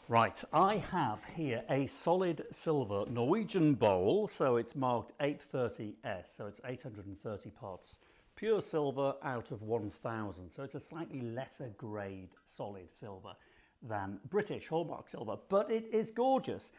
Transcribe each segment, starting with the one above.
Right, I have here a solid silver Norwegian bowl, so it's marked 830S, so it's 830 parts pure silver out of 1000, so it's a slightly lesser grade solid silver than British hallmark silver, but it is gorgeous.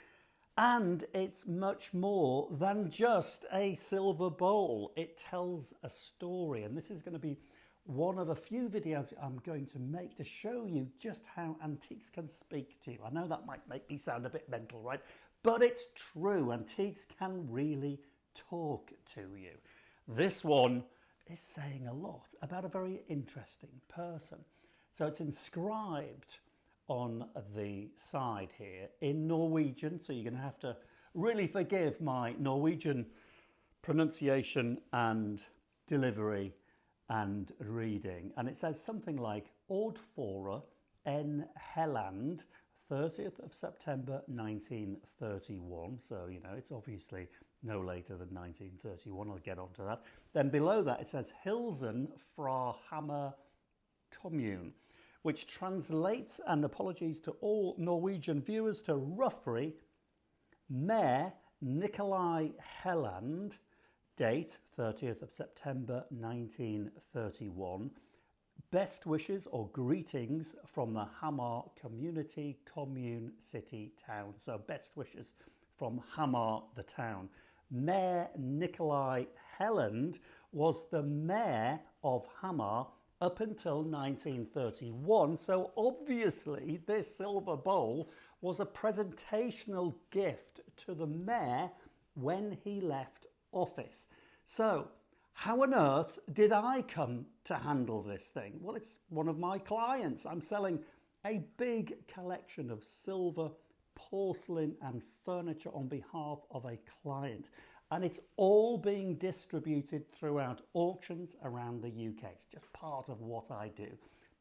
And it's much more than just a silver bowl. It tells a story, and this is going to be one of a few videos I'm going to make to show you just how antiques can speak to you. I know that might make me sound a bit mental, right? But it's true. Antiques can really talk to you. This one is saying a lot about a very interesting person. So it's inscribed on the side here in Norwegian, so you're going to have to really forgive my Norwegian pronunciation and delivery and reading. And it says something like Ordfører N. Helland, 30th of September 1931. So, you know, it's obviously no later than 1931. I'll get onto that. Then below that it says Hilsen fra Hamar commune, which translates, and apologies to all Norwegian viewers, to roughly Mayor Nicolai Helland, date 30th of September 1931. Best wishes or greetings from the Hamar community, commune, city, town. So best wishes from Hamar, the town. Mayor Nicolai Helland was the mayor of Hamar up until 1931. So obviously this silver bowl was a presentational gift to the mayor when he left office. So how on earth did I come to handle this thing? Well, it's one of my clients. I'm selling a big collection of silver, porcelain and furniture on behalf of a client, and it's all being distributed throughout auctions around the UK. It's just part of what I do.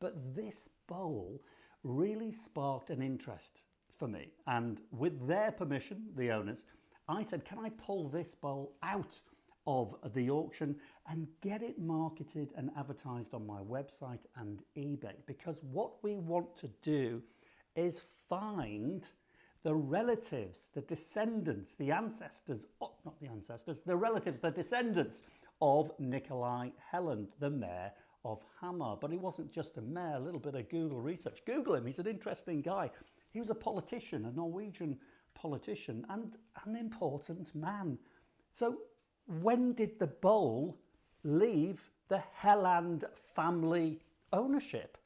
But this bowl really sparked an interest for me, and with their permission, the owners, I said, can I pull this bowl out of the auction and get it marketed and advertised on my website and eBay? Because what we want to do is find the relatives, the descendants, the ancestors, oh, not the ancestors, the relatives, the descendants of Nicolai Helland, the mayor of Hamar. But he wasn't just a mayor. A little bit of Google research. Google him, he's an interesting guy. He was a politician, a Norwegian politician, and an important man. So when did the bowl leave the Helland family ownership?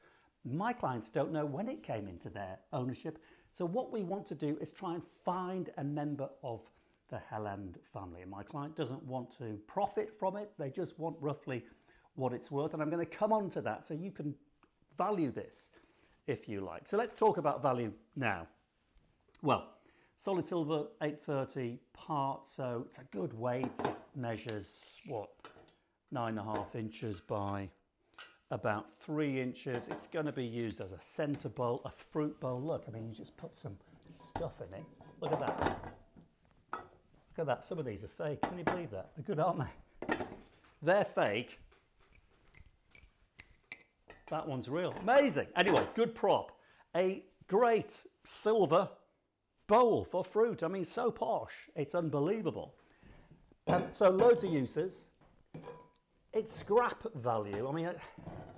My clients don't know when it came into their ownership. So what we want to do is try and find a member of the Helland family. And my client doesn't want to profit from it. They just want roughly what it's worth. And I'm going to come on to that so you can value this if you like. So let's talk about value now. Well, solid silver, 830 parts, so it's a good weight. It measures, what, 9.5 inches by about 3 inches. It's going to be used as a centre bowl, a fruit bowl. Look, I mean, you just put some stuff in it. Look at that. Look at that. Some of these are fake. Can you believe that? They're good, aren't they? They're fake. That one's real. Amazing. Anyway, good prop. A great silver bowl for fruit. I mean, so posh. It's unbelievable. So loads of uses. It's scrap value. I mean,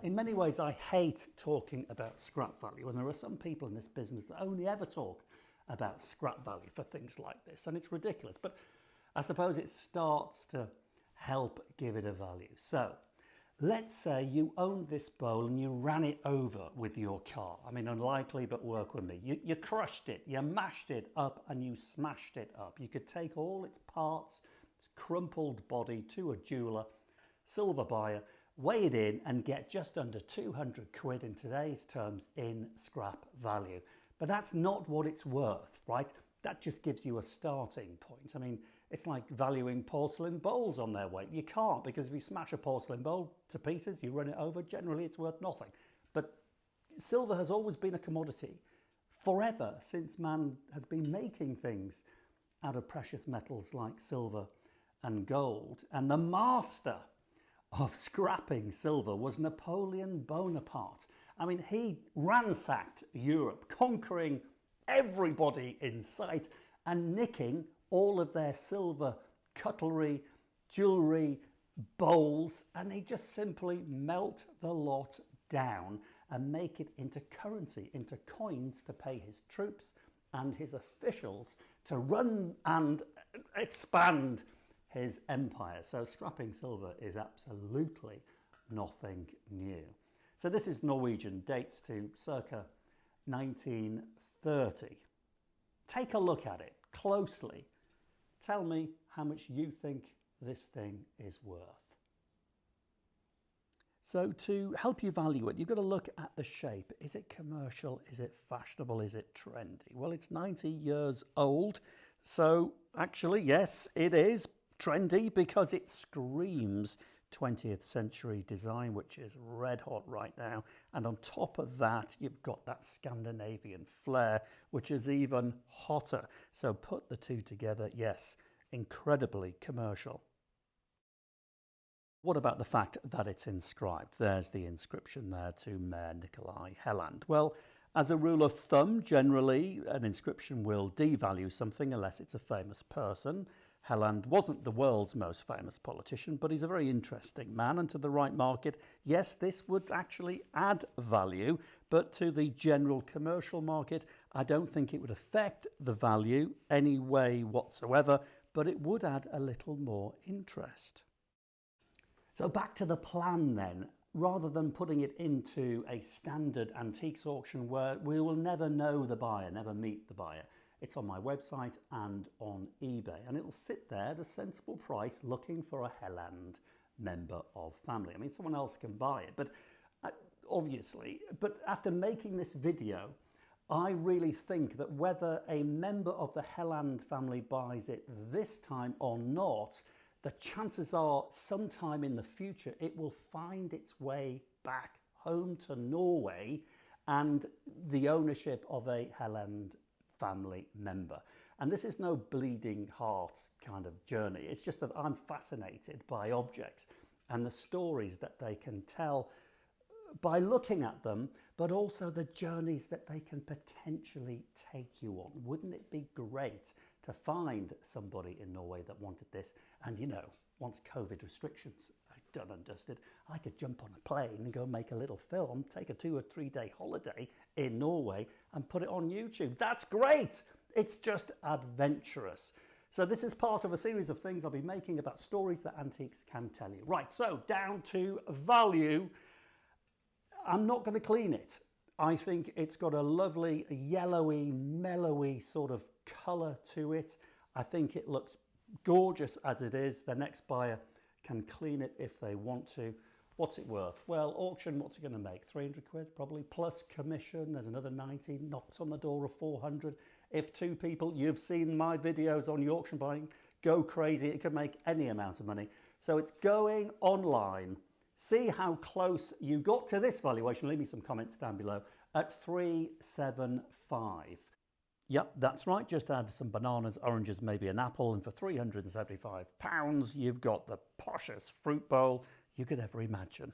in many ways, I hate talking about scrap value. And there are some people in this business that only ever talk about scrap value for things like this. And it's ridiculous. But I suppose it starts to help give it a value. So let's say you owned this bowl and you ran it over with your car. I mean, unlikely, but work with me. You crushed it, you mashed it up and you smashed it up. You could take all its parts, its crumpled body to a jeweler, silver buyer, weigh it in and get just under 200 quid in today's terms in scrap value. But that's not what it's worth, right? That just gives you a starting point. I mean, it's like valuing porcelain bowls on their weight. You can't, because if you smash a porcelain bowl to pieces, you run it over, generally it's worth nothing. But silver has always been a commodity forever, since man has been making things out of precious metals like silver and gold. And the master of scrapping silver was Napoleon Bonaparte. I mean, he ransacked Europe, conquering everybody in sight and nicking all of their silver cutlery, jewellery, bowls, and they just simply melt the lot down and make it into currency, into coins to pay his troops and his officials to run and expand his empire. So scrapping silver is absolutely nothing new. So this is Norwegian, dates to circa 1930. Take a look at it closely. Tell me how much you think this thing is worth. So to help you value it, you've got to look at the shape. Is it commercial? Is it fashionable? Is it trendy? Well, it's 90 years old. So actually, yes, it is trendy because it screams 20th century design, which is red hot right now. And on top of that, you've got that Scandinavian flair, which is even hotter. So put the two together, yes, incredibly commercial. What about the fact that it's inscribed? There's the inscription there to Mayor Nicolai Helland. Well, as a rule of thumb, generally an inscription will devalue something unless it's a famous person. Helland wasn't the world's most famous politician, but he's a very interesting man, and to the right market, yes, this would actually add value, but to the general commercial market, I don't think it would affect the value any way whatsoever, but it would add a little more interest. So back to the plan then. Rather than putting it into a standard antiques auction where we will never know the buyer, never meet the buyer, it's on my website and on eBay, and it'll sit there at a sensible price looking for a Helland member of family. I mean, someone else can buy it, but obviously, but after making this video, I really think that whether a member of the Helland family buys it this time or not, the chances are sometime in the future it will find its way back home to Norway and the ownership of a Helland family member. And this is no bleeding heart kind of journey. It's just that I'm fascinated by objects and the stories that they can tell by looking at them, but also the journeys that they can potentially take you on. Wouldn't it be great to find somebody in Norway that wanted this? And you know, once COVID restrictions are done and dusted, I could jump on a plane and go make a little film, take a 2 or 3 day holiday in Norway and put it on YouTube. That's great. It's just adventurous. So this is part of a series of things I'll be making about stories that antiques can tell you. Right, so down to value. I'm not going to clean it. I think it's got a lovely yellowy, mellowy sort of colour to it. I think it looks gorgeous as it is. The next buyer can clean it if they want to. What's it worth? Well, auction, what's it going to make? 300 quid probably, plus commission. There's another 90, knocks on the door of 400. If two people, you've seen my videos on the auction buying, go crazy. It could make any amount of money. So it's going online. See how close you got to this valuation. Leave me some comments down below at 375. Yep, that's right. Just add some bananas, oranges, maybe an apple, and for £375, you've got the poshest fruit bowl you could ever imagine.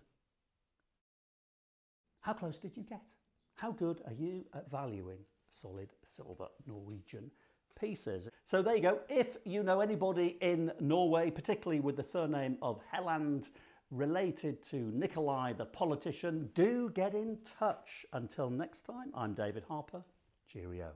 How close did you get? How good are you at valuing solid silver Norwegian pieces? So there you go. If you know anybody in Norway, particularly with the surname of Helland, related to Nicolai the politician, do get in touch. Until next time, I'm David Harper. Cheerio.